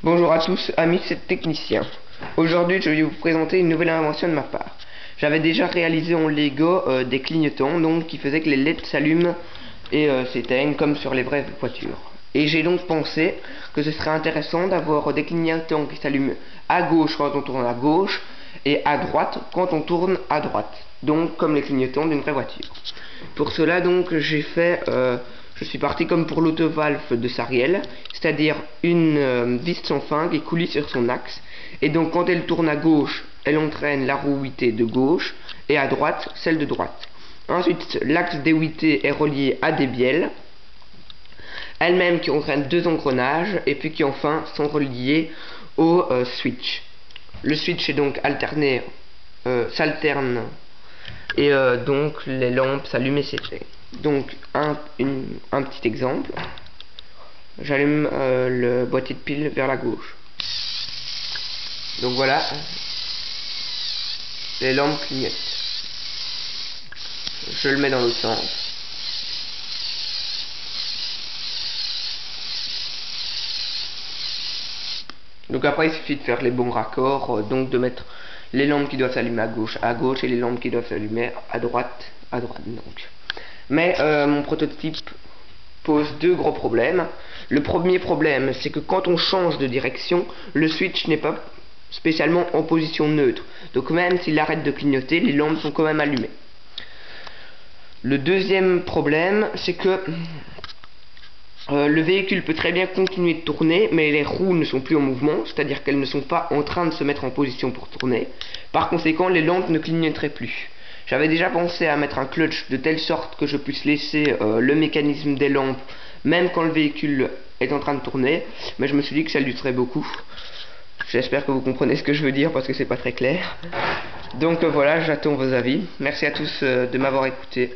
Bonjour à tous, amis techniciens. Aujourd'hui, je vais vous présenter une nouvelle invention de ma part. J'avais déjà réalisé en Lego des clignotants donc qui faisaient que les LED s'allument et s'éteignent comme sur les vraies voitures. Et j'ai donc pensé que ce serait intéressant d'avoir des clignotants qui s'allument à gauche quand on tourne à gauche et à droite quand on tourne à droite. Donc comme les clignotants d'une vraie voiture. Pour cela donc je suis parti comme pour l'autovalve de Sariel, c'est-à-dire une vis sans fin qui coule sur son axe. Et donc quand elle tourne à gauche, elle entraîne la roue ouitée de gauche et à droite, celle de droite. Ensuite, l'axe des ouitées est relié à des bielles, elles-mêmes qui entraînent deux engrenages et puis qui enfin sont reliées au switch. Le switch est donc alterné, s'alterne et donc les lampes s'allument et s'éteignent. Donc un petit exemple, j'allume le boîtier de piles vers la gauche. Donc voilà, les lampes clignotent. Je le mets dans l'autre sens. Donc après il suffit de faire les bons raccords, donc de mettre les lampes qui doivent s'allumer à gauche et les lampes qui doivent s'allumer à droite donc. Mais mon prototype pose deux gros problèmes. Le premier problème, c'est que quand on change de direction, le switch n'est pas spécialement en position neutre. Donc même s'il arrête de clignoter, les lampes sont quand même allumées. Le deuxième problème, c'est que le véhicule peut très bien continuer de tourner, mais les roues ne sont plus en mouvement, c'est-à-dire qu'elles ne sont pas en train de se mettre en position pour tourner. Par conséquent, les lampes ne clignoteraient plus. J'avais déjà pensé à mettre un clutch de telle sorte que je puisse laisser le mécanisme des lampes, même quand le véhicule est en train de tourner, mais je me suis dit que ça lutterait beaucoup. J'espère que vous comprenez ce que je veux dire parce que c'est pas très clair. Donc voilà, j'attends vos avis. Merci à tous de m'avoir écouté.